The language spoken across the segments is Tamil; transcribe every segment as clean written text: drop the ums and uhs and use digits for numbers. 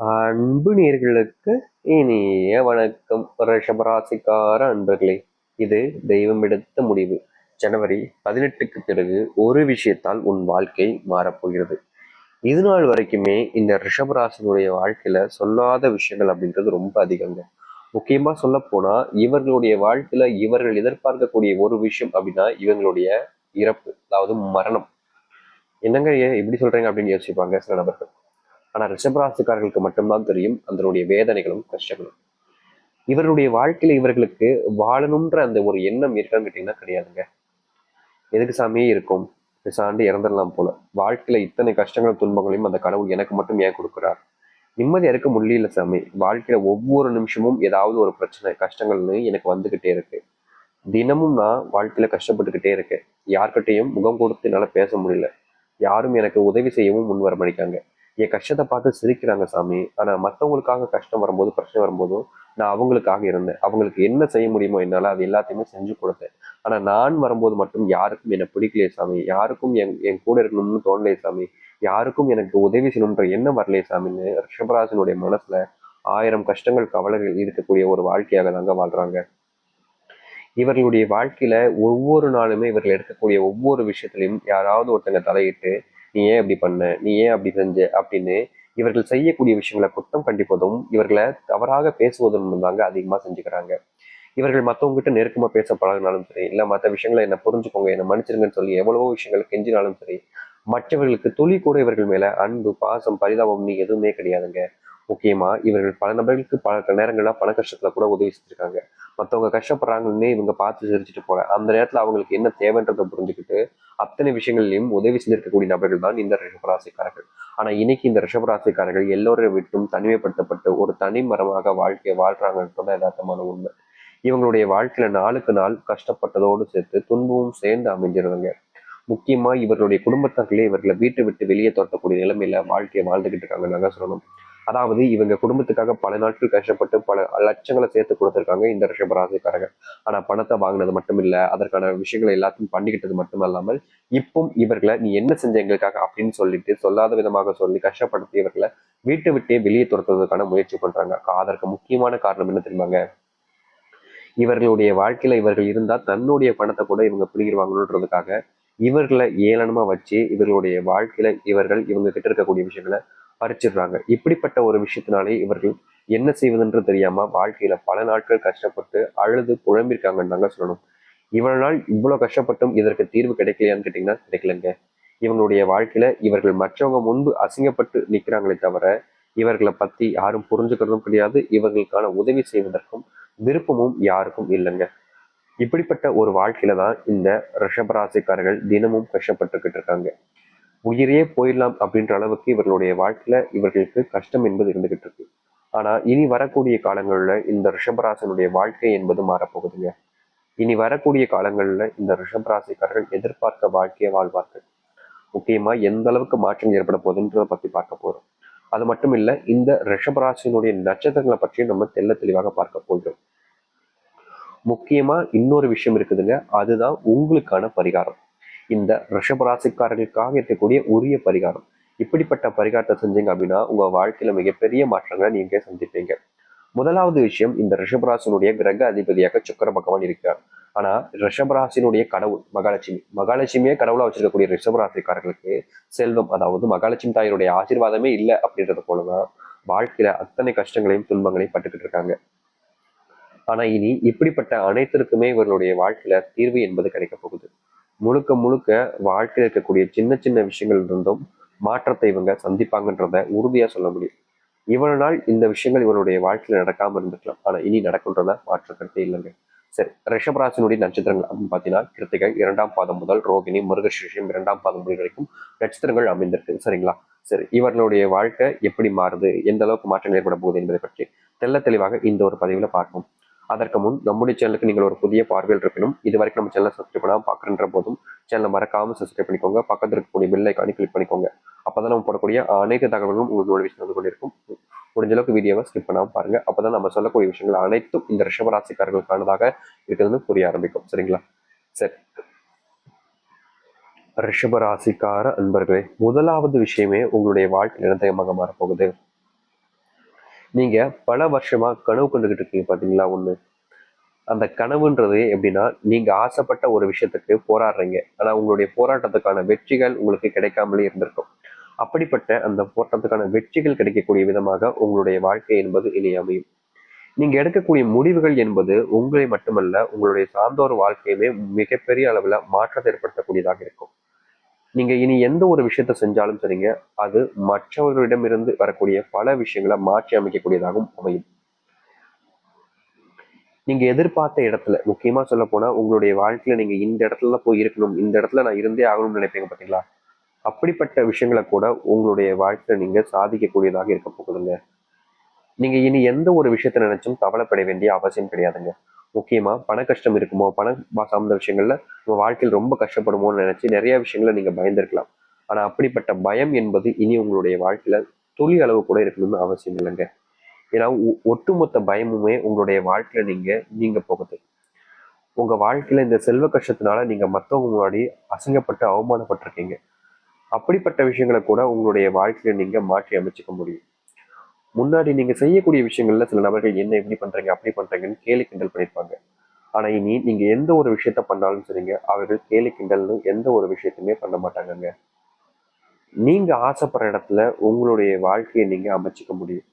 அன்பு நேர்களுக்கு இனிய வணக்கம். ரிஷபராசிக்கார அன்பர்களே, இது தெய்வம் எடுத்த முடிவு. ஜனவரி 18க்கு பிறகு ஒரு விஷயத்தால் உன் வாழ்க்கை மாறப்போகிறது. இது நாள் வரைக்குமே இந்த ரிஷபராசினுடைய வாழ்க்கையில சொல்லாத விஷயங்கள் அப்படின்றது ரொம்ப அதிகங்க. முக்கியமா சொல்ல போனா இவர்களுடைய வாழ்க்கையில இவர்கள் எதிர்பார்க்கக்கூடிய ஒரு விஷயம் அப்படின்னா இவங்களுடைய இறப்பு, அதாவது மரணம். என்னங்க இப்படி சொல்றீங்க அப்படின்னு யோசிப்பாங்க சில நபர்கள். ஆனா ரிஷபராசிக்காரர்களுக்கு மட்டும்தான் தெரியும் அதனுடைய வேதனைகளும் கஷ்டங்களும். இவருடைய வாழ்க்கையில இவர்களுக்கு வாழணுன்ற அந்த ஒரு எண்ணம் இருக்கான்னு கேட்டீங்கன்னா கிடையாதுங்க. எதுக்கு சாமியே இருக்கும், பேசாண்டு இறந்துடலாம் போல. வாழ்க்கையில இத்தனை கஷ்டங்களும் துன்பங்களையும் அந்த கடவுள் எனக்கு மட்டும் ஏன் கொடுக்குறார்? நிம்மதியா இருக்க முடியல சாமி. வாழ்க்கையில ஒவ்வொரு நிமிஷமும் ஏதாவது ஒரு பிரச்சனை கஷ்டங்கள்னு எனக்கு வந்துகிட்டே இருக்கு. தினமும் நான் வாழ்க்கையில கஷ்டப்பட்டுக்கிட்டே இருக்கேன். யார்கிட்டையும் முகம் கொடுத்து என்னால பேச முடியல. யாரும் எனக்கு உதவி செய்யவும் முன் வர மாட்டேங்காங்க. என் கஷ்டத்தை பார்த்து சிரிக்கிறாங்க சாமி. ஆனா மத்தவங்களுக்காக கஷ்டம் வரும்போது, பிரச்சனை வரும்போதும் நான் அவங்களுக்காக இருந்தேன். அவங்களுக்கு என்ன செய்ய முடியுமோ என்னால அது எல்லாத்தையுமே செஞ்சு கொடுத்தேன். ஆனா நான் வரும்போது மட்டும் யாருக்கும் என்னை பிடிக்கலையே சாமி. யாருக்கும் என் கூட இருக்கணும்னு தோணலையே சாமி. யாருக்கும் எனக்கு உதவி செய்யணுன்ற எண்ணம் வரலையே சாமின்னு ரிஷபராசனுடைய மனசுல 1000 கஷ்டங்கள், கவலைகள் இருக்கக்கூடிய ஒரு வாழ்க்கையாக தாங்க வாழ்றாங்க. இவர்களுடைய வாழ்க்கையில ஒவ்வொரு நாளுமே இவர்கள் எடுக்கக்கூடிய ஒவ்வொரு விஷயத்திலையும் யாராவது ஒருத்தங்க தலையிட்டு, நீ ஏன் இப்படி பண்ண, நீ ஏன் அப்படி செஞ்ச அப்படின்னு இவர்கள் செய்யக்கூடிய விஷயங்களை குற்றம் கண்டிப்பதும், இவர்களை தவறாக பேசுவதும் தாங்க அதிகமா செஞ்சுக்கிறாங்க. இவர்கள் மத்தவங்க கிட்ட நெருக்கமா பேச பழகினாலும் சரி, இல்ல மற்ற விஷயங்களை என்ன புரிஞ்சுக்கோங்க, என்ன மன்னிச்சிருங்கன்னு சொல்லி எவ்வளவோ விஷயங்கள் கெஞ்சினாலும் சரி, மற்றவர்களுக்கு துளி கூட இவர்கள் மேல அன்பு, பாசம், பரிதாபம்னு எதுவுமே கிடையாதுங்க. முக்கியமா இவர்கள் பல நபர்களுக்கு பல நேரங்கள்ல பண கஷ்டத்துல கூட உதவி செஞ்சிருக்காங்க. மத்தவங்க கஷ்டப்படுறாங்கன்னே இவங்க பார்த்து சிரிச்சுட்டு போல. அந்த நேரத்துல அவங்களுக்கு என்ன தேவைன்றதை புரிஞ்சுக்கிட்டு அத்தனை விஷயங்களையும் உதவி செஞ்சிருக்கக்கூடிய நபர்கள் தான் இந்த ரிஷபராசிக்காரர்கள். ஆனா இன்னைக்கு இந்த ரிஷபராசிக்காரர்கள் எல்லோரை விட்டும் தனிமைப்படுத்தப்பட்டு ஒரு தனி மரமாக வாழ்க்கையை வாழ்றாங்கன்றதான் யதார்த்தமான உண்மை. இவங்களுடைய வாழ்க்கையில நாளுக்கு நாள் கஷ்டப்பட்டதோடு சேர்த்து துன்பமும் சேர்ந்து அமைஞ்சிருதுங்க. முக்கியமா இவர்களுடைய குடும்பத்தார்களே இவர்களை வீட்டை விட்டு வெளியே துரத்தக்கூடிய நிலைமையில வாழ்க்கையை வாழ்ந்துகிட்டு இருக்காங்க சொல்லணும். அதாவது இவங்க குடும்பத்துக்காக பல நாட்கள் கஷ்டப்பட்டு பல லட்சங்களை சேர்த்து கொடுத்துருக்காங்க இந்த ரிஷபராசிக்காரங்க. ஆனா பணத்தை வாங்கினது மட்டும் இல்ல, அதற்கான விஷயங்களை எல்லாத்தையும் பண்ணிக்கிட்டது மட்டும் அல்லாமல் இப்போ இவர்களை நீ என்ன செஞ்ச எங்களுக்காக அப்படின்னு சொல்லிட்டு சொல்லாத விதமாக சொல்லி கஷ்டப்படுத்தி இவர்களை வீட்டை விட்டே வெளியே துரத்துவதற்கான முயற்சி பண்றாங்க. அதற்கு முக்கியமான காரணம் என்ன தெரியுமாங்க? இவர்களுடைய வாழ்க்கையில இவர்கள் இருந்தா தன்னுடைய பணத்தை கூட இவங்க பிடிங்கிருவாங்கன்றதுக்காக இவர்களை ஏளனமா வச்சு இவர்களுடைய வாழ்க்கையில இவங்க கிட்ட இருக்கக்கூடிய விஷயங்களை பறிச்சிடுறாங்க. இப்படிப்பட்ட ஒரு விஷயத்தினாலே இவர்கள் என்ன செய்வதென்று தெரியாம வாழ்க்கையில பல நாட்கள் கஷ்டப்பட்டு அழுது புழம்பிருக்காங்கன்னு தாங்க சொல்லணும். இவ்வளவு நாள் இவ்வளவு கஷ்டப்பட்டும் இதற்கு தீர்வு கிடைக்கலையான்னு கேட்டீங்கன்னா கிடைக்கலங்க. இவங்களுடைய வாழ்க்கையில இவர்கள் மற்றவங்க முன்பு அசிங்கப்பட்டு நிக்கிறாங்களே தவிர இவர்களை பத்தி யாரும் புரிஞ்சுக்கிறதும் கிடையாது. இவர்களுக்கான உதவி செய்வதற்கும் விருப்பமும் யாருக்கும் இல்லைங்க. இப்படிப்பட்ட ஒரு வாழ்க்கையில தான் இந்த ரிஷபராசிக்காரர்கள் தினமும் கஷ்டப்பட்டுக்கிட்டு இருக்காங்க. உயிரே போயிடலாம் அப்படின்ற அளவுக்கு இவர்களுடைய வாழ்க்கையில இவர்களுக்கு கஷ்டம் என்பது இருந்துகிட்டு இருக்கு. ஆனா இனி வரக்கூடிய காலங்கள்ல இந்த ரிஷபராசனுடைய வாழ்க்கை என்பது மாறப்போகுதுங்க. இனி வரக்கூடிய காலங்கள்ல இந்த ரிஷபராசிக்காரர்கள் எதிர்பார்க்க வாழ்க்கையை வாழ்வார்கள். முக்கியமா எந்த அளவுக்கு மாற்றம் ஏற்பட போகுதுன்றதை பத்தி பார்க்க போறோம். அது மட்டும் இல்ல, இந்த ரிஷபராசினுடைய நட்சத்திரங்களை பற்றியும் நம்ம தெள்ள தெளிவாக பார்க்க போகிறோம். முக்கியமா இன்னொரு விஷயம் இருக்குதுங்க, அதுதான் உங்களுக்கான பரிகாரம். இந்த ரிஷபராசிக்காரர்களுக்காக இருக்கக்கூடிய உரிய பரிகாரம். இப்படிப்பட்ட பரிகாரத்தை செஞ்சீங்க அப்படின்னா உங்க வாழ்க்கையில மிகப்பெரிய மாற்றங்களை நீங்க சந்திப்பீங்க. முதலாவது விஷயம், இந்த ரிஷபராசினுடைய கிரக அதிபதியாக சுக்கிர பகவான் இருக்கிறார். ஆனா ரிஷபராசினுடைய கடவுள் மகாலட்சுமி. மகாலட்சுமியே கடவுளா வச்சிருக்கக்கூடிய ரிஷபராசிக்காரர்களுக்கு செல்வம், அதாவது மகாலட்சுமி தாயினுடைய ஆசீர்வாதமே இல்லை அப்படின்றது போலதான் வாழ்க்கையில அத்தனை கஷ்டங்களையும் துன்பங்களையும் பட்டுக்கிட்டு இருக்காங்க. ஆனா இனி இப்படிப்பட்ட அனைத்திற்குமே இவர்களுடைய வாழ்க்கையில தீர்வு என்பது கிடைக்க போகுது. முழுக்க முழுக்க வாழ்க்கையில் இருக்கக்கூடிய சின்ன சின்ன விஷயங்கள் இருந்தும் மாற்றத்தை இவங்க சந்திப்பாங்கன்றத உறுதியா சொல்ல முடியும். இவ்வளவு நாள் இந்த விஷயங்கள் இவருடைய வாழ்க்கையில நடக்காம இருந்துக்கலாம், ஆனா இனி நடக்கும்ன்றத மாற்ற கருத்தே இல்லைங்க. சரி, ரிஷபராசினுடைய நட்சத்திரங்கள் அப்படின்னு பாத்தீங்கன்னா கிருத்திகை 2ஆம் பாதம் முதல் ரோகிணி மிருகசீரிஷம் 2ஆம் பாதம் முடிவு வரைக்கும் நட்சத்திரங்கள் அமைந்திருக்கு. சரிங்களா? சரி, இவர்களுடைய வாழ்க்கை எப்படி மாறுது, எந்த அளவுக்கு மாற்றம் ஏற்பட போகுது என்பதை பற்றி தெள்ள தெளிவாக இந்த ஒரு பதிவுல பார்ப்போம். அதற்கு முன் நம்முடைய சேனலுக்கு நீங்கள் ஒரு புதிய பார்வையில் இருப்பினும் இது வரைக்கும் நம்ம சேனலை சப்ஸ்கிரைப் பண்ணாமல் பார்க்குற போதும் சேனலை மறக்காம சப்ஸ்கிரைப் பண்ணிக்கோங்க. பக்கத்தில் இருக்கக்கூடிய பெல் ஐக்கானை கிளிக் பண்ணிக்கோங்க. அப்பதான் நம்ம போடக்கூடிய அனைத்து தகவல்களும் உங்களுக்கு நோட்டிஃபிகேஷன் வந்து கொண்டிருக்கும். முடிஞ்ச அளவுக்கு வீடியோவை ஸ்கிப் பண்ணாமல் பாருங்க. அப்பதான் நம்ம சொல்லக்கூடிய விஷயங்கள் அனைத்தும் இந்த ரிஷபராசிக்காரர்களுக்கானதாக இருக்கிறதுன்னு புரிய ஆரம்பிக்கும். சரிங்களா? சரி, ரிஷபராசிக்கார அன்பர்களே, முதலாவது விஷயமே உங்களுடைய வாழ்க்கை நிரந்தரமாக மாறப்போகுது. நீங்க பல வருஷமா கனவு கண்டுகிட்டு இருக்கீங்க பாத்தீங்களா ஒண்ணு. அந்த கனவுன்றது எப்படின்னா, நீங்க ஆசைப்பட்ட ஒரு விஷயத்துக்கு போராடுறீங்க. ஆனா உங்களுடைய போராட்டத்துக்கான வெற்றிகள் உங்களுக்கு கிடைக்காமலே இருந்திருக்கும். அப்படிப்பட்ட அந்த போராட்டத்துக்கான வெற்றிகள் கிடைக்கக்கூடிய விதமாக உங்களுடைய வாழ்க்கை என்பது இனி அமையும். நீங்க எடுக்கக்கூடிய முடிவுகள் என்பது உங்களை மட்டுமல்ல, உங்களுடைய சார்ந்தோர் வாழ்க்கையுமே மிகப்பெரிய அளவுல மாற்றத்தை ஏற்படுத்தக்கூடியதாக இருக்கும். நீங்க இனி எந்த ஒரு விஷயத்த செஞ்சாலும் சரிங்க, அது மற்றவர்களிடமிருந்து வரக்கூடிய பல விஷயங்கள மாற்றி அமைக்கக்கூடியதாகவும் அமையும். நீங்க எதிர்பார்த்த இடத்துல, முக்கியமா சொல்லப்போனா உங்களுடைய வாழ்க்கையில நீங்க இந்த இடத்துல தான் போய் இருக்கணும், இந்த இடத்துல நான் இருந்தே ஆகணும்னு நினைப்பீங்க பார்த்தீங்களா? அப்படிப்பட்ட விஷயங்கள கூட உங்களுடைய வாழ்க்கையில நீங்க சாதிக்கக்கூடியதாக இருக்க போகுதுங்க. நீங்க இனி எந்த ஒரு விஷயத்த நினைச்சும் கவலைப்பட வேண்டிய அவசியம் கிடையாதுங்க. முக்கியமா பண கஷ்டம் இருக்குமோ, பணம் சார்ந்த விஷயங்கள்ல உங்க வாழ்க்கையில் ரொம்ப கஷ்டப்படுமோன்னு நினைச்சு நிறைய விஷயங்கள நீங்க பயந்திருக்கலாம். ஆனா அப்படிப்பட்ட பயம் என்பது இனி உங்களுடைய வாழ்க்கையில துளி அளவு கூட இருக்கணும்னு அவசியம் இல்லைங்க. ஏன்னா ஒட்டுமொத்த பயமுமே உங்களுடைய வாழ்க்கையில நீங்க போகுது. உங்க வாழ்க்கையில இந்த செல்வ கஷ்டத்தினால நீங்க மத்தவங்க முன்னாடி அசிங்கப்பட்டு அவமானப்பட்டிருக்கீங்க. அப்படிப்பட்ட விஷயங்களை கூட உங்களுடைய வாழ்க்கையில நீங்க மாற்றி அமைச்சுக்க முடியும். முன்னாடி நீங்க செய்யக்கூடிய விஷயங்கள்ல சில நபர்கள் என்ன இப்படி பண்றீங்க அப்படி பண்றீங்கன்னு கேலி கிண்டல் பண்ணியிருப்பாங்க. ஆனா இனி நீங்க எந்த ஒரு விஷயத்த பண்ணாலும் சரிங்க, அவர்கள் கேலி கிண்டல்னு எந்த ஒரு விஷயத்தையுமே பண்ண மாட்டாங்கங்க. நீங்க ஆசைப்படுற இடத்துல உங்களுடைய வாழ்க்கையை நீங்க அமைச்சுக்க முடியும்.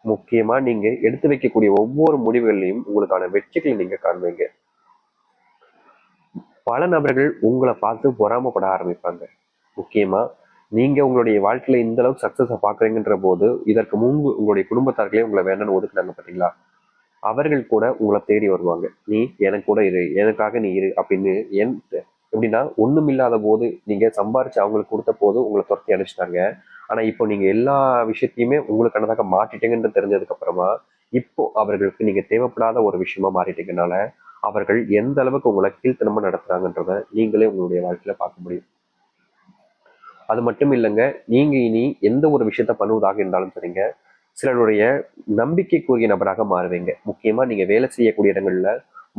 முக்கியமா நீங்க எடுத்து வைக்கக்கூடிய ஒவ்வொரு முடிவுகள்லையும் உங்களுக்கான வெற்றிகளை நீங்க காண்பீங்க. பல நபர்கள் உங்களை பார்த்து பொறாமைப்பட ஆரம்பிப்பாங்க. முக்கியமா நீங்க உங்களுடைய வாழ்க்கையில இந்த அளவுக்கு சக்சஸ பாக்குறீங்கன்ற போது, இதற்கு முன்பு உங்களுடைய குடும்பத்தார்களே உங்களை வேண்டாம்னு ஒதுக்குனாங்க பாத்தீங்களா? அவர்கள் கூட உங்களை தேடி வருவாங்க. நீ எனக்கு கூட இரு, எனக்காக நீ இரு அப்படின்னு. என் எப்படின்னா ஒண்ணுமில்லாத போது நீங்க சம்பாரிச்சு அவங்களுக்கு கொடுத்த போது உங்களை துரத்தி அனுப்பிச்சிட்டாங்க. ஆனா இப்போ நீங்க எல்லா விஷயத்தையுமே உங்களுக்கானதாக மாற்றிட்டீங்கன்னு தெரிஞ்சதுக்கு அப்புறமா, இப்போ அவர்களுக்கு நீங்க தேவைப்படாத ஒரு விஷயமா மாறிட்டீங்கனால, அவர்கள் எந்த அளவுக்கு உங்களை கீழ்த்தனமா நடத்துறாங்கன்றத நீங்களே உங்களுடைய வாழ்க்கையில பார்க்க முடியும். அது மட்டும் இல்லைங்க, நீங்க இனி எந்த ஒரு விஷயத்த பண்ணுவதாக இருந்தாலும் சரிங்க, சிலருடைய நம்பிக்கைக்குரிய நபராக மாறுவீங்க. முக்கியமா நீங்க வேலை செய்யக்கூடிய இடங்கள்ல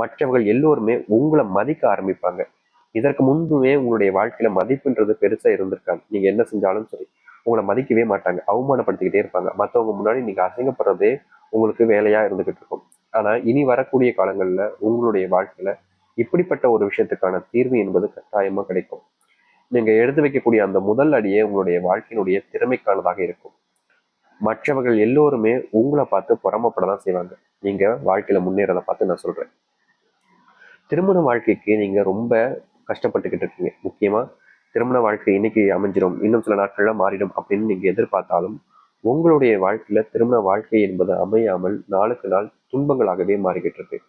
மற்றவர்கள் எல்லோருமே உங்களை மதிக்க ஆரம்பிப்பாங்க. இதற்கு முன்புமே உங்களுடைய வாழ்க்கையில மதிப்புன்றது பெருசா இருந்திருக்காங்க. நீங்க என்ன செஞ்சாலும் சரி, உங்களை மதிக்கவே மாட்டாங்க. அவமானப்படுத்திக்கிட்டே இருப்பாங்க. மத்தவங்க முன்னாடி நீங்க அசிங்கப்படுறதே உங்களுக்கு வேலையா இருந்துகிட்டு இருக்கும். ஆனா இனி வரக்கூடிய காலங்கள்ல உங்களுடைய வாழ்க்கையில இப்படிப்பட்ட ஒரு விஷயத்துக்கான தீர்வு என்பது கட்டாயமா கிடைக்கும். நீங்க எடுத்து வைக்கக்கூடிய அந்த முதல் அடியே உங்களுடைய வாழ்க்கையினுடைய திறமைக்கானதாக இருக்கும். மற்றவர்கள் எல்லோருமே உங்களை பார்த்து பொறாமைப்படதான் செய்வாங்க. நீங்க வாழ்க்கையில முன்னேறத பார்த்து நான் சொல்றேன். திருமண வாழ்க்கைக்கு நீங்க ரொம்ப கஷ்டப்பட்டுக்கிட்டு இருக்கீங்க. முக்கியமா திருமண வாழ்க்கை இன்னைக்கு அமைஞ்சிடும், இன்னும் சில நாட்கள்ல மாறிடும் அப்படின்னு நீங்க எதிர்பார்த்தாலும், உங்களுடைய வாழ்க்கையில திருமண வாழ்க்கை என்பது அமையாமல் நாளுக்கு நாள் துன்பங்களாகவே மாறிக்கிட்டு இருக்கு.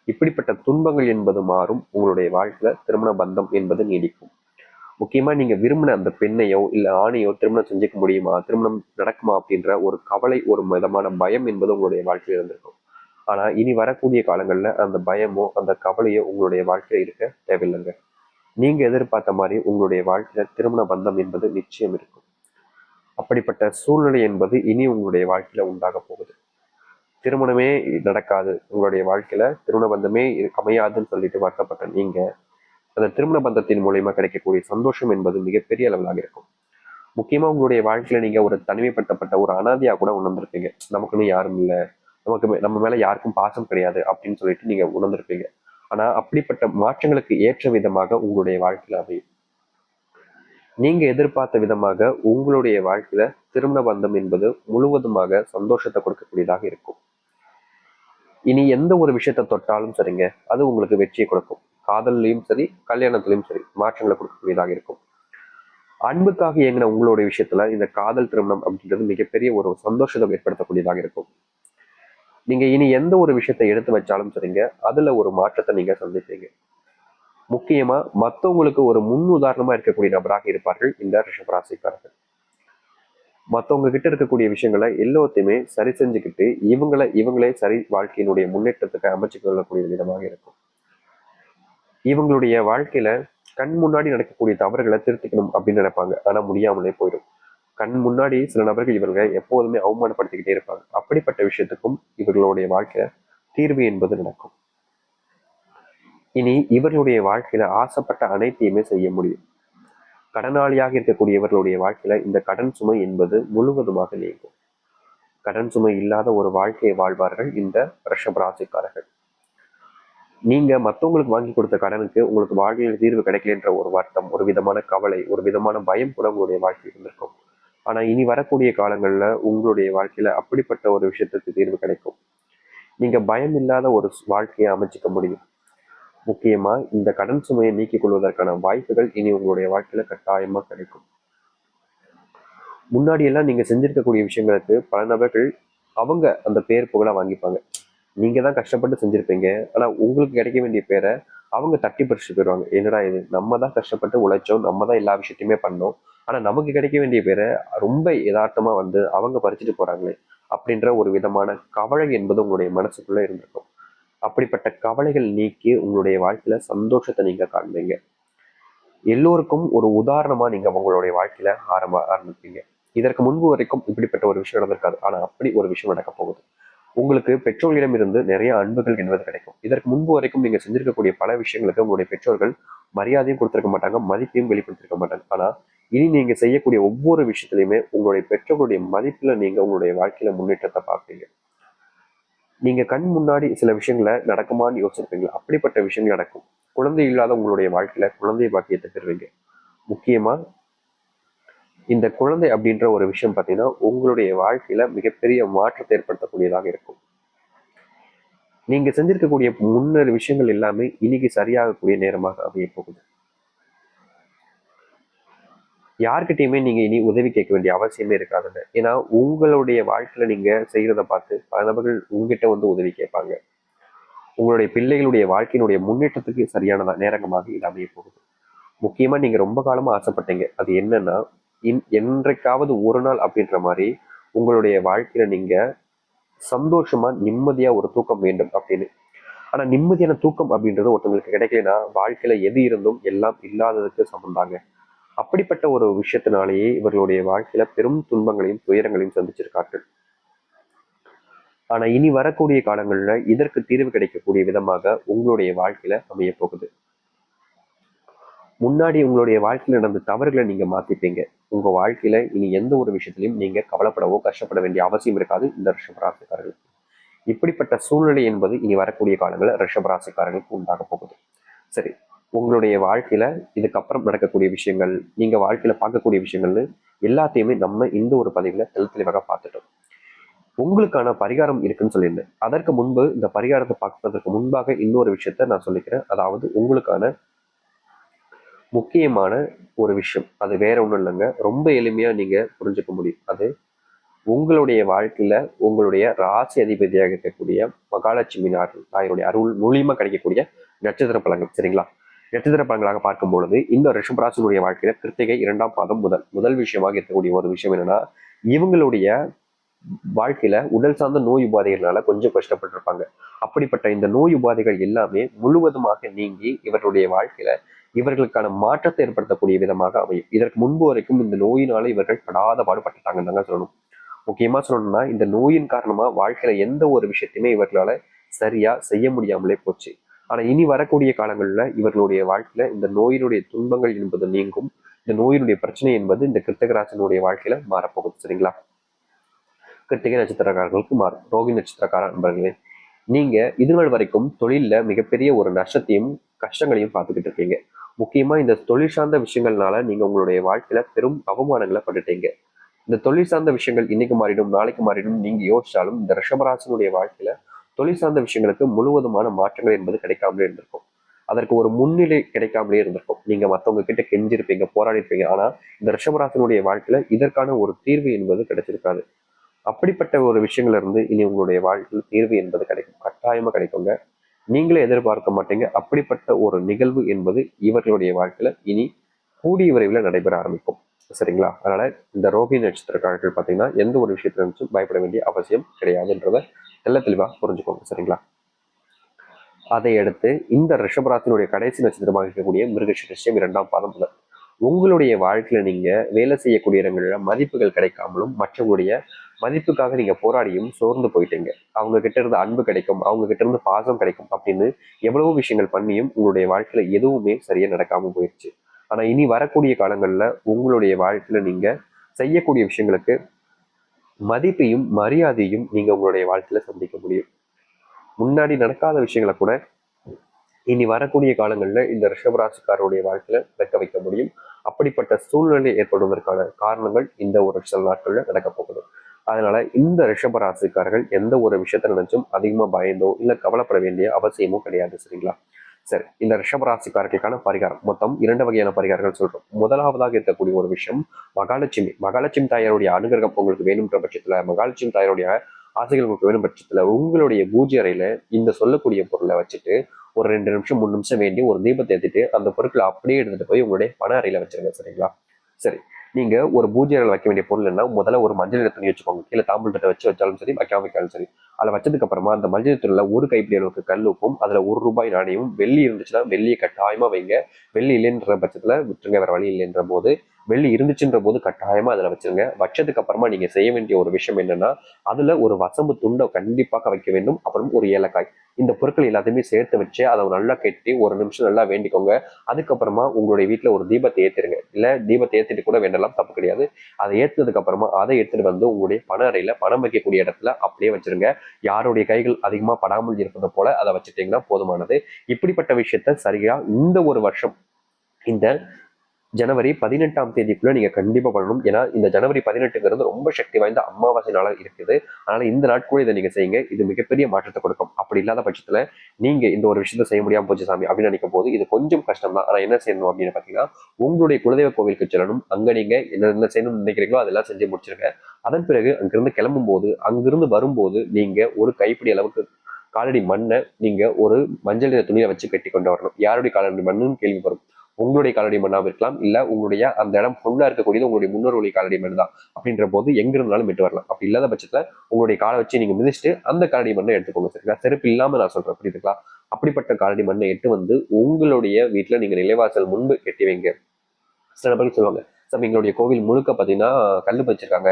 இப்படிப்பட்ட துன்பங்கள் என்பது மாறும், உங்களுடைய வாழ்க்கையில திருமண பந்தம் என்பது நீடிக்கும். முக்கியமா நீங்க விரும்பின அந்த பெண்ணையோ இல்ல ஆணையோ திருமணம் செஞ்சுக்க முடியுமா, திருமணம் நடக்குமா அப்படின்ற ஒரு கவலை, ஒரு விதமான பயம் என்பது உங்களுடைய வாழ்க்கையில இருந்திருக்கும். ஆனா இனி வரக்கூடிய காலங்கள்ல அந்த பயமோ அந்த கவலையோ உங்களுடைய வாழ்க்கையில இருக்க தேவையில்லைங்க. நீங்க எதிர்பார்த்த மாதிரி உங்களுடைய வாழ்க்கையில திருமண பந்தம் என்பது நிச்சயம் இருக்கும். அப்படிப்பட்ட சூழ்நிலை என்பது இனி உங்களுடைய வாழ்க்கையில உண்டாக போகுது. திருமணமே நடக்காது, உங்களுடைய வாழ்க்கையில திருமண பந்தமே அமையாதுன்னு சொல்லிட்டு வருத்தப்பட்ட நீங்க அந்த திருமண பந்தத்தின் மூலியமா கிடைக்கக்கூடிய சந்தோஷம் என்பது மிகப்பெரிய அளவிலாக இருக்கும். முக்கியமா உங்களுடைய வாழ்க்கையில நீங்க ஒரு தனிமைப்படுத்தப்பட்ட ஒரு அனாதையா கூட உணர்ந்திருப்பீங்க. நமக்குன்னு யாரும் இல்லை, நம்ம மேல யாருக்கும் பாசம் கிடையாது அப்படின்னு சொல்லிட்டு நீங்க உணர்ந்திருப்பீங்க. ஆனா அப்படிப்பட்ட மாற்றங்களுக்கு ஏற்ற விதமாக உங்களுடைய வாழ்க்கையில அமையும். நீங்க எதிர்பார்த்த விதமாக உங்களுடைய வாழ்க்கையில திருமண பந்தம் என்பது முழுவதுமாக சந்தோஷத்தை கொடுக்கக்கூடியதாக இருக்கும். இனி எந்த ஒரு விஷயத்த தொட்டாலும் சரிங்க, அது உங்களுக்கு வெற்றியை கொடுக்கும். காதல்லையும் சரி, கல்யாணத்திலையும் சரி, மாற்றங்களை கொடுக்கக்கூடியதாக இருக்கும். அன்புக்காக இயங்கின உங்களுடைய விஷயத்துல இந்த காதல் திருமணம் அப்படின்றது மிகப்பெரிய ஒரு சந்தோஷத்தை ஏற்படுத்தக்கூடியதாக இருக்கும். நீங்க இனி எந்த ஒரு விஷயத்தை எடுத்து வச்சாலும் சரிங்க, அதுல ஒரு மாற்றத்தை நீங்க சந்திப்பீங்க. முக்கியமா மத்தவங்களுக்கு ஒரு முன் உதாரணமா இருக்கக்கூடிய நபராக இருப்பார்கள் இந்த ரிஷபராசிக்காரர்கள். மத்தவங்க கிட்ட இருக்கக்கூடிய விஷயங்களை எல்லாத்தையுமே சரி செஞ்சுக்கிட்டு இவங்களே சரி வாழ்க்கையினுடைய முன்னேற்றத்துக்கு அமைச்சு கொள்ளக்கூடிய விதமாக இருக்கும். இவங்களுடைய வாழ்க்கையில கண் முன்னாடி நடக்கக்கூடிய தவறுகளை திருத்திக்கணும் அப்படின்னு நினைப்பாங்க. ஆனா முடியாமலே போயிடும். கண் முன்னாடி சில நபர்கள் இவங்க எப்போதுமே அவமானப்படுத்திக்கிட்டே இருப்பாங்க. அப்படிப்பட்ட விஷயத்துக்கும் இவர்களுடைய வாழ்க்கையில தீர்வு என்பது நடக்கும். இனி இவர்களுடைய வாழ்க்கையில ஆசைப்பட்ட அனைத்தையுமே செய்ய முடியும். கடனாளியாக இருக்கக்கூடிய இவர்களுடைய வாழ்க்கையில இந்த கடன் சுமை என்பது முழுவதுமாக நீங்கும். கடன் சுமை இல்லாத ஒரு வாழ்க்கையை வாழ்வார்கள் இந்த ரிஷப ராசிக்காரர்கள். நீங்க மற்றவங்களுக்கு வாங்கி கொடுத்த கடனுக்கு உங்களுக்கு வாழ்க்கையில் தீர்வு கிடைக்கலன்ற ஒரு வருத்தம், ஒரு விதமான கவலை, ஒரு விதமான பயம் கூட உங்களுடைய வாழ்க்கையில் இருந்திருக்கும். ஆனா இனி வரக்கூடிய காலங்கள்ல உங்களுடைய வாழ்க்கையில அப்படிப்பட்ட ஒரு விஷயத்துக்கு தீர்வு கிடைக்கும். நீங்க பயம் இல்லாத ஒரு வாழ்க்கையை அமைச்சிக்க முடியும். முக்கியமா இந்த கடன் சுமையை நீக்கிக் கொள்வதற்கான வாய்ப்புகள் இனி உங்களுடைய வாழ்க்கையில கட்டாயமா கிடைக்கும். முன்னாடி எல்லாம் நீங்க செஞ்சிருக்கக்கூடிய விஷயங்களுக்கு பல நபர்கள் அவங்க அந்த பேர் புகழ வாங்கிப்பாங்க. நீங்க தான் கஷ்டப்பட்டு செஞ்சிருப்பீங்க. ஆனா உங்களுக்கு கிடைக்க வேண்டிய பேரை அவங்க தட்டி பறிச்சுட்டு போயிடுவாங்க. என்னடா இது, நம்ம தான் கஷ்டப்பட்டு உழைச்சோம், நம்ம தான் எல்லா விஷயத்தையுமே பண்ணோம். ஆனா நமக்கு கிடைக்க வேண்டிய பேரை ரொம்ப யதார்த்தமா வந்து அவங்க பறிச்சுட்டு போறாங்களே அப்படின்ற ஒரு விதமான கவலை என்பது உங்களுடைய மனசுக்குள்ள இருந்திருக்கும். அப்படிப்பட்ட கவலைகள் நீக்கி உங்களுடைய வாழ்க்கையில சந்தோஷத்தை நீங்க காண்பீங்க. எல்லோருக்கும் ஒரு உதாரணமா நீங்க உங்களுடைய வாழ்க்கையில ஆரம்பிப்பீங்க. இதற்கு முன்பு வரைக்கும் இப்படிப்பட்ட ஒரு விஷயம் நடந்திருக்காது. ஆனா அப்படி ஒரு விஷயம் நடக்க போகுது. உங்களுக்கு பெற்றோர்களிடம் இருந்து நிறைய அன்புகள் என்பது கிடைக்கும். இதற்கு முன்பு வரைக்கும் நீங்க செஞ்சிருக்கக்கூடிய பல விஷயங்களுக்கு உங்களுடைய பெற்றோர்கள் மரியாதையும் கொடுத்திருக்க மாட்டாங்க, மதிப்பையும் வெளிப்படுத்திருக்க மாட்டாங்க. ஆனா இனி நீங்க செய்யக்கூடிய ஒவ்வொரு விஷயத்திலையுமே உங்களுடைய பெற்றோர்களுடைய மதிப்புல நீங்க உங்களுடைய வாழ்க்கையில முன்னேற்றத்தை பார்ப்பீங்க. நீங்க கண் முன்னாடி சில விஷயங்களை நடக்குமான்னு யோசிச்சிருப்பீங்களா? அப்படிப்பட்ட விஷயங்கள் நடக்கும். குழந்தை இல்லாத உங்களுடைய வாழ்க்கையில குழந்தை பாக்கியத்தை பெறுவீங்க. முக்கியமா இந்த குழந்தை அப்படின்ற ஒரு விஷயம் பார்த்தீங்கன்னா உங்களுடைய வாழ்க்கையில மிகப்பெரிய மாற்றத்தை ஏற்படுத்தக்கூடியதாக இருக்கும். நீங்க செஞ்சிருக்கக்கூடிய முன்னேறு விஷயங்கள் எல்லாமே இன்னைக்கு சரியாகக்கூடிய நேரமாக அமைய போகுது. யார்கிட்டயுமே நீங்க இனி உதவி கேட்க வேண்டிய அவசியமே இருக்காதுங்க. ஏன்னா உங்களுடைய வாழ்க்கையில நீங்க செய்யறத பார்த்து பல நபர்கள் உங்ககிட்ட வந்து உதவி கேட்பாங்க. உங்களுடைய பிள்ளைகளுடைய வாழ்க்கையினுடைய முன்னேற்றத்துக்கு சரியானதா நேரங்கமாக இது அமைய போகுது. முக்கியமா நீங்க ரொம்ப காலமா ஆசைப்பட்டீங்க. அது என்னன்னா என்றைக்காவது ஒரு நாள் அப்படின்ற மாதிரி உங்களுடைய வாழ்க்கையில நீங்க சந்தோஷமா நிம்மதியா ஒரு தூக்கம் வேண்டும் அப்படின்னு. ஆனா நிம்மதியான தூக்கம் அப்படின்றது ஒருத்தவங்களுக்கு கிடைக்கலன்னா வாழ்க்கையில எது இருந்தும் எல்லாம் இல்லாததுக்கு சமந்தாங்க. அப்படிப்பட்ட ஒரு விஷயத்தினாலேயே இவர்களுடைய வாழ்க்கையில பெரும் துன்பங்களையும் துயரங்களையும் சந்திச்சிருக்கார்கள். ஆனா இனி வரக்கூடிய காலங்கள்ல இதற்கு தீர்வு கிடைக்கக்கூடிய விதமாக உங்களுடைய வாழ்க்கையில அமைய போகுது. முன்னாடி உங்களுடைய வாழ்க்கையில நடந்த தவறுகளை நீங்க மாத்திப்பீங்க. உங்க வாழ்க்கையில இனி எந்த ஒரு விஷயத்திலையும் நீங்க கவலைப்படவோ கஷ்டப்பட வேண்டிய அவசியம் இருக்காது இந்த ரிஷபராசிக்காரர்கள். இப்படிப்பட்ட சூழ்நிலை என்பது இனி வரக்கூடிய காலங்களில் ரிஷபராசிக்காரர்களுக்கு உண்டாக போகுது. சரி, உங்களுடைய வாழ்க்கையில இதுக்கப்புறம் நடக்கக்கூடிய விஷயங்கள், நீங்க வாழ்க்கையில பார்க்கக்கூடிய விஷயங்கள்னு எல்லாத்தையுமே நம்ம இந்த ஒரு பதிவுல தெளிவாக பார்த்துட்டோம். உங்களுக்கான பரிகாரம் இருக்குன்னு சொல்லியிருந்தேன். அதற்கு முன்பு இந்த பரிகாரத்தை பார்ப்பதற்கு முன்பாக இன்னொரு விஷயத்த நான் சொல்லிக்கிறேன். அதாவது உங்களுக்கான முக்கியமான ஒரு விஷயம். அது வேற ஒண்ணும் இல்லைங்க. ரொம்ப எளிமையா நீங்க புரிஞ்சுக்க முடியும். அது உங்களுடைய வாழ்க்கையில உங்களுடைய ராசி அதிபதியாக இருக்கக்கூடிய மகாலட்சுமி தாயருடைய அருள் மூலியமா கிடைக்கக்கூடிய நட்சத்திர பலன்கள். சரிங்களா? நட்சத்திர பலன்களாக பார்க்கும் பொழுது இந்த ரிஷபராசினுடைய வாழ்க்கையில கிருத்திகை 2ஆம் பாதம் முதல் விஷயமாக இருக்கக்கூடிய ஒரு விஷயம் என்னன்னா, இவங்களுடைய வாழ்க்கையில உடல் சார்ந்த நோய் உபாதைகளால கொஞ்சம் கஷ்டப்பட்டிருப்பாங்க. அப்படிப்பட்ட இந்த நோய் உபாதைகள் எல்லாமே முழுவதுமாக நீங்கி இவர்களுடைய வாழ்க்கையில இவர்களுக்கான மாற்றத்தை ஏற்படுத்தக்கூடிய விதமாக அமையும். இதற்கு முன்பு வரைக்கும் இந்த நோயினால இவர்கள் படாத பாடுபட்டுட்டாங்கன்னு தாங்க சொல்லணும். முக்கியமா சொல்லணும்னா இந்த நோயின் காரணமா வாழ்க்கையில எந்த ஒரு விஷயத்தையுமே இவர்களால சரியா செய்ய முடியாமலே போச்சு. ஆனா இனி வரக்கூடிய காலங்கள்ல இவர்களுடைய வாழ்க்கையில இந்த நோயினுடைய துன்பங்கள் என்பது நீங்கும். இந்த நோயினுடைய பிரச்சனை என்பது இந்த கிருத்திகராசனுடைய வாழ்க்கையில மாறப்போகுது. சரிங்களா? கிருத்திகை நட்சத்திரக்காரர்களுக்கு மாறும். ரோகி நட்சத்திரக்கார நண்பர்களே, நீங்க இதுநாள் வரைக்கும் தொழில்ல மிகப்பெரிய ஒரு நஷ்டத்தையும் கஷ்டங்களையும் பார்த்துக்கிட்டு இருக்கீங்க. முக்கியமா இந்த தொழில் சார்ந்த விஷயங்கள்னால நீங்க உங்களுடைய வாழ்க்கையில பெரும் அவமானங்களை பட்டுட்டீங்க. இந்த தொழில் சார்ந்த விஷயங்கள் இன்னைக்கு மாறிடும், நாளைக்கு மாறிடும் நீங்க யோசிச்சாலும் இந்த ரிஷபராசினுடைய வாழ்க்கையில தொழில் சார்ந்த விஷயங்களுக்கு முழுவதுமான மாற்றங்கள் என்பது கிடைக்காமலே இருந்திருக்கும். அதற்கு ஒரு முன்னிலை கிடைக்காமலே இருந்திருக்கும். நீங்க மற்றவங்க கிட்ட கெஞ்சிருப்பீங்க, போராடி இருப்பீங்க. ஆனா இந்த ரிஷபராசினுடைய வாழ்க்கையில இதற்கான ஒரு தீர்வு என்பது கிடைச்சிருக்காது. அப்படிப்பட்ட ஒரு விஷயங்கள்ல இருந்து இனி உங்களுடைய வாழ்க்கையில் தீர்வு என்பது கிடைக்கும். கட்டாயமா கிடைக்குங்க. நீங்களே எதிர்பார்க்க மாட்டீங்க. அப்படிப்பட்ட ஒரு நிகழ்வு என்பது இவர்களுடைய வாழ்க்கையில இனி கூடிய விரைவில் நடைபெற ஆரம்பிக்கும். சரிங்களா? அதனால இந்த ரோஹி நட்சத்திரக்காரர்கள் பார்த்தீங்கன்னா எந்த ஒரு விஷயத்துல இருந்துச்சும் பயப்பட வேண்டிய அவசியம் கிடையாதுன்றத தெளிவா புரிஞ்சுக்கோங்க. சரிங்களா? அதை அடுத்து இந்த ரிஷபராசினுடைய கடைசி நட்சத்திரமாக இருக்கக்கூடிய மிருகசீரிஷம் 2ஆம் பாதம் முதல் உங்களுடைய வாழ்க்கையில நீங்க வேலை செய்யக்கூடிய இடங்கள்ல மதிப்புகள் கிடைக்காமலும் மற்றவங்களுடைய மதிப்புக்காக நீங்க போராடியும் சோர்ந்து போயிட்டீங்க. அவங்க கிட்ட இருந்து அன்பு கிடைக்கும், அவங்க கிட்ட இருந்து பாசம் கிடைக்கும் அப்படின்னு எவ்வளவோ விஷயங்கள் பண்ணியும் உங்களுடைய வாழ்க்கையில எதுவுமே சரியா நடக்காம போயிடுச்சு. ஆனா இனி வரக்கூடிய காலங்கள்ல உங்களுடைய வாழ்க்கையில நீங்க செய்யக்கூடிய விஷயங்களுக்கு மதிப்பையும் மரியாதையும் நீங்க உங்களுடைய வாழ்க்கையில சந்திக்க முடியும். முன்னாடி நடக்காத விஷயங்களை கூட இனி வரக்கூடிய காலங்களில் இந்த ரிஷபராசிக்காரருடைய வாழ்க்கையில நடக்க வைக்க முடியும். அப்படிப்பட்ட சூழ்நிலை ஏற்படுவதற்கான காரணங்கள் இந்த ஒரு சில நாட்கள்ல நடக்க போகுது. அதனால இந்த ரிஷபராசிக்காரர்கள் எந்த ஒரு விஷயத்த நினைச்சும் அதிகமா பயந்தோ இல்ல கவலைப்பட வேண்டிய அவசியமும் கிடையாது. சரிங்களா? சரி, இந்த ரிஷபராசிக்காரர்களுக்கான பரிகாரம் மொத்தம் 2 வகையான பரிகாரங்கள் சொல்றோம். முதலாவதாக இருக்கக்கூடிய ஒரு விஷயம் மகாலட்சுமி. மகாலட்சுமி தாயாருடைய அனுகிரகம் உங்களுக்கு வேணும்ன்ற பட்சத்துல, மகாலட்சுமி தாயாருடைய ஆசைகள் உங்களுக்கு வேணும் பட்சத்துல உங்களுடைய பூஜை அறையில இந்த சொல்லக்கூடிய பொருளை வச்சுட்டு ஒரு 2 நிமிஷம் 3 நிமிஷம் வேண்டி ஒரு தீபத்தை ஏத்திட்டு அந்த பொருட்களை அப்படியே எடுத்துட்டு போய் உங்களுடைய பண அறையில வச்சிருங்க. சரிங்களா? சரி, நீங்க ஒரு பூஜை அறையில் வைக்க வேண்டிய பொருள் என்ன, முதல்ல ஒரு மஞ்சள் நிற துணி வச்சுக்கோங்க. கீழே தாம்பூல் தட்டை வச்சாலும் சரி, வைக்காம வைக்காலும் சரி. அதில் வச்சதுக்கு அப்புறமா அந்த மஞ்சள் தூள்ல ஒரு கைப்பிடி அளவுக்கு கல் உப்பும் அதுல ₹1 நாணயமும், வெள்ளி இருந்துச்சுன்னா வெள்ளியை கட்டாயமா வைங்க. வெள்ளி இல்லைன்ற பட்சத்துல விட்டுருங்க, வேற வழி இல்லைன்ற போது. வெள்ளி இருந்துச்சுன்ற போது கட்டாயமா அதுல வச்சிருங்க. வச்சதுக்கு அப்புறமா நீங்க செய்ய வேண்டிய ஒரு விஷயம் என்னன்னா, அதுல ஒரு வசம்பு துண்டை கண்டிப்பாக வைக்க வேண்டும். அப்புறம் ஒரு ஏலக்காய். இந்த பொருட்கள் எல்லாத்தையுமே சேர்த்து வச்சு அதை நல்லா கெட்டி ஒரு நிமிஷம் நல்லா வேண்டிக்கோங்க. அதுக்கப்புறமா உங்களுடைய வீட்டுல ஒரு தீபத்தை ஏத்திருங்க. இல்ல தீபத்தை ஏத்திட்டு கூட வேண்டலாம், தப்பு கிடையாது. அதை ஏத்துனதுக்கு அப்புறமா அதை எடுத்துட்டு வந்து உங்களுடைய பண அறையில பணம் வைக்கக்கூடிய இடத்துல அப்படியே வச்சிருங்க. யாருடைய கைகள் அதிகமா படாமல் இருப்பது போல அதை வச்சுட்டீங்கன்னா போதுமானது. இப்படிப்பட்ட விஷயத்த சரியா இந்த ஒரு வருஷம், இந்த ஜனவரி 18ஆம் தேதிக்குள்ள நீங்க கண்டிப்பா பண்ணணும். ஏன்னா இந்த ஜனவரி 18ங்கிறது ரொம்ப சக்தி வாய்ந்த அமாவாசை நாளா இருக்குது. அதனால இந்த நாட்குள்ள இதை நீங்க செய்யுங்க. இது மிகப்பெரிய மாற்றத்தை கொடுக்கும். அப்படி இல்லாத பட்சத்துல நீங்க இந்த ஒரு விஷயத்த செய்ய முடியாம போச்சு சாமி அப்படின்னு நினைக்கும் போது இது கொஞ்சம் கஷ்டம் தான். ஆனா என்ன செய்யணும் அப்படின்னு பாத்தீங்கன்னா, உங்களுடைய குலதெய்வ கோவிலுக்கு செல்லணும். அங்க நீங்க என்ன செய்யணும்னு நினைக்கிறீங்களோ அதெல்லாம் செஞ்சு முடிச்சிருங்க. அதன் பிறகு அங்கிருந்து கிளம்பும் போது, அங்கிருந்து வரும்போது நீங்க ஒரு கைப்பிடி அளவுக்கு காலடி மண்ணை நீங்க ஒரு மஞ்சள் நிற துணியை வச்சு கட்டி கொண்டு வரணும். யாருடைய காலடி மண்ணுன்னு கேள்வி வரும். உங்களுடைய காலடி மண்ணாக இருக்கலாம், இல்ல உங்களுடைய அந்த இடம் ஃபுல்லா இருக்கக்கூடியது உங்களுடைய முன்னோர்களுடைய காலடி மண் தான் அப்படின்ற போது எங்க இருந்தாலும் விட்டு வரலாம். அப்படி இல்லாத பட்சத்துல உங்களுடைய காலை வச்சு நீங்க மிதிச்சுட்டு அந்த காலடி மண்ணை எடுத்துக்கோங்க. சரிங்களா? செருப்பு இல்லாம நான் சொல்றேன், புரியுதுங்களா? அப்படிப்பட்ட காலடி மண்ணை எட்டு வந்து உங்களுடைய வீட்டுல நீங்க நிலைவாசல் முன்பு கட்டி வைங்க. சில பேர் சொல்லுவாங்க, சாமி எங்களுடைய கோவில் முழுக்க பாத்தீங்கன்னா கல்லு வச்சிருக்காங்க,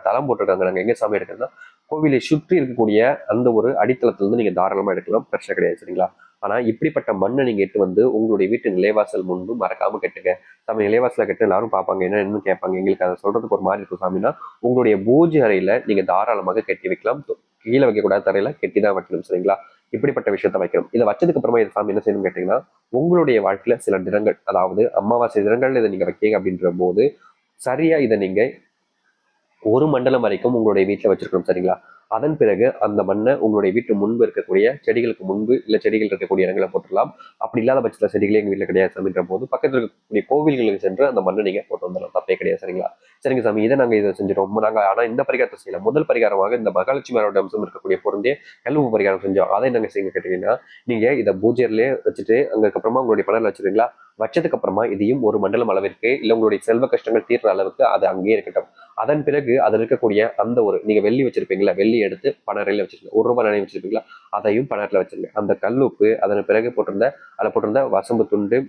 தளம் போட்டிருக்காங்க, நாங்க எங்க சாமி எடுக்கிறதுனா கோவிலை சுற்றி இருக்கக்கூடிய அந்த ஒரு அடித்தளத்துல இருந்து நீங்க தாராளமா எடுக்கலாம், பிரச்சனை கிடையாது. சரிங்களா? ஆனா இப்படிப்பட்ட மண்ணை நீங்க எட்டு வந்து உங்களுடைய வீட்டு நிலைவாசல் முன்பு மறக்காம கட்டுங்க. சாமி நிலைவாசல கட்டு எல்லாரும் பார்ப்பாங்க, என்ன கேட்பாங்க, எங்களுக்கு அதை சொல்றதுக்கு ஒரு மாதிரி இருக்கும் சாமினா உங்களுடைய பூஜை அறையில நீங்க தாராளமாக கட்டி வைக்கலாம். கீழே வைக்கக்கூடாது, தரையில கெட்டி தான் வைக்கணும். சரிங்களா? இப்படிப்பட்ட விஷயத்த வைக்கணும். இதை வச்சதுக்கு அப்புறமா இது சாமி என்ன செய்யணும்னு கேட்டீங்கன்னா, உங்களுடைய வாழ்க்கையில சில தினங்கள், அதாவது அமாவாசை தினங்கள்ல இதை நீங்க வைக்கீங்க அப்படின்ற போது சரியா இதை நீங்க ஒரு மண்டலம் வரைக்கும் உங்களுடைய வீட்டுல வச்சிருக்கணும். சரிங்களா? அதன் பிறகு அந்த மண்ணை உங்களுடைய வீட்டு முன்பு இருக்கக்கூடிய செடிகளுக்கு முன்பு இல்ல செடிகள் இருக்கக்கூடிய இடங்களை போட்டுடலாம். அப்படி இல்லாத பட்சத்துல செடிகளே எங்க வீட்டுல கிடையாது அப்படின்ற போது பக்கத்துல இருக்கக்கூடிய கோவில்களுக்கு சென்று அந்த மண்ணை நீங்க போட்டு வந்துடலாம், தப்பே கிடையாது. சரிங்களா? சரிங்க சாமி, இதை செஞ்சிடும் நாங்க. ஆனா இந்த பரிகாரத்தை செய்யல. முதல் பரிகாரமாக இந்த மகாலட்சுமியோட அம்சம் இருக்கக்கூடிய பொருந்தே கல்வி பரிகாரம் செஞ்சோம். அதை நாங்க செய்ய கேட்டீங்கன்னா, நீங்க இதை பூஜையிலே வச்சுட்டு அதுக்கப்புறமா உங்களுடைய பணம் வச்சிருக்கீங்களா, வச்சதுக்கு அப்புறமா இதையும் ஒரு மண்டலம் அளவிற்கு இல்ல உங்களுடைய செல்வ கஷ்டங்கள் தீர்ற அளவுக்கு அது அங்கேயே இருக்கட்டும். அதன் பிறகு அதில் இருக்கக்கூடிய அந்த ஒரு நீங்க வெள்ளி வச்சிருப்பீங்களா, வெள்ளி எடுத்து பணறையில வச்சிருக்கீங்க, ₹1 நாணயம் வச்சிருப்பீங்களா, அதையும் பணத்துல வச்சிருங்க. அந்த கல்லுப்பு அதன் பிறகு அதில் போட்டிருந்த வசம்பு துண்டு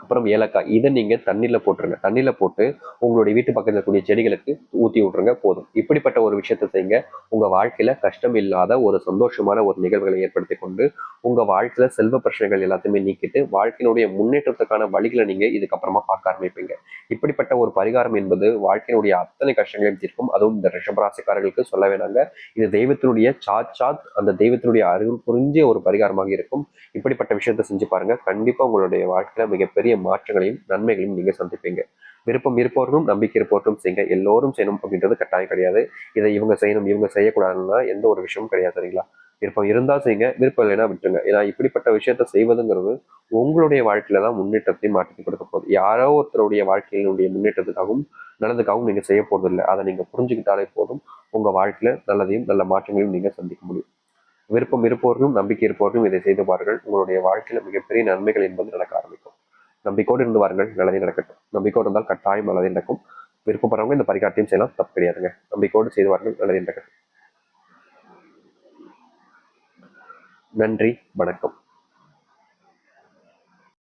அப்புறம் ஏலக்காய் இதை நீங்க தண்ணியில போட்டுருங்க. தண்ணியில போட்டு உங்களுடைய வீட்டு பக்கத்தில் இருக்கக்கூடிய செடிகளுக்கு ஊத்தி விட்டுருங்க, போதும். இப்படிப்பட்ட ஒரு விஷயத்த செய்யுங்க. உங்க வாழ்க்கையில கஷ்டம் இல்லாத ஒரு சந்தோஷமான ஒரு நிகழ்வுகளை ஏற்படுத்தி கொண்டு உங்க வாழ்க்கையில செல்வ பிரச்சனைகள் எல்லாத்தையுமே நீக்கிட்டு வாழ்க்கையினுடைய முன்னேற்றத்துக்கான வழிகளை நீங்க இதுக்கப்புறமா பார்க்க ஆரம்பிப்பீங்க. இப்படிப்பட்ட ஒரு பரிகாரம் என்பது வாழ்க்கையினுடைய அத்தனை கஷ்டங்களையும் தீர்க்கும். அதுவும் இந்த ரிஷபராசிக்காரர்களுக்கு சொல்ல வேணாங்க. இது தெய்வத்தினுடைய சாத் அந்த தெய்வத்தினுடைய அருள் புரிஞ்ச ஒரு பரிகாரமாக இருக்கும். இப்படிப்பட்ட விஷயத்த செஞ்சு பாருங்க. கண்டிப்பா உங்களுடைய வாழ்க்கையில மிகப்பெரிய மாற்றங்களையும் நன்மைகளையும் நீங்க சந்திப்பீங்க. விருப்பம் இருப்பவர்களும் நம்பிக்கை இருப்பவர்களும் செய்யுங்க. எல்லோரும் செய்யணும் அப்படின்றது கட்டாயம் கிடையாது. இதை இவங்க செய்யணும் இவங்க செய்யக்கூடாதுன்னா எந்த ஒரு விஷயமும் கிடையாது. சரிங்களா? விருப்பம் இருந்தா செய்யுங்க, விருப்பம் இல்லைன்னா விட்டுருங்க. ஏன்னா இப்படிப்பட்ட விஷயத்த செய்வதுங்கிறது உங்களுடைய வாழ்க்கையில தான் முன்னேற்றத்தையும் மாற்றி கொடுக்க போகுது. யாரோ ஒருத்தருடைய வாழ்க்கையினுடைய முன்னேற்றத்துக்காகவும் நல்லதுக்காகவும் நீங்க செய்ய போறது இல்லை. அதை நீங்க புரிஞ்சுக்கிட்டாலே போதும். உங்க வாழ்க்கையில நல்லதையும் நல்ல மாற்றங்களையும் நீங்க சந்திக்க முடியும். விருப்பம் இருப்பவர்களும் நம்பிக்கை இருப்பவர்களும் இதை செய்து பாருங்கள். உங்களுடைய வாழ்க்கையில மிகப்பெரிய நன்மைகள் என்பது நடக்க ஆரம்பிக்கும். நம்பிக்கையோடு இருந்து வாருங்கள், நல்லதே நடக்கட்டும். நம்பிக்கையோடு இருந்தால் கட்டாயம் நல்லதே நடக்கும். விருப்பப்படுறவங்க இந்த பரிகாரத்தையும் செய்யலாம், தப்பு கிடையாதுங்க. நம்பிக்கையோடு செய்து வாருங்கள், நல்லதே நடக்கட்டும். நன்றி, வணக்கம்.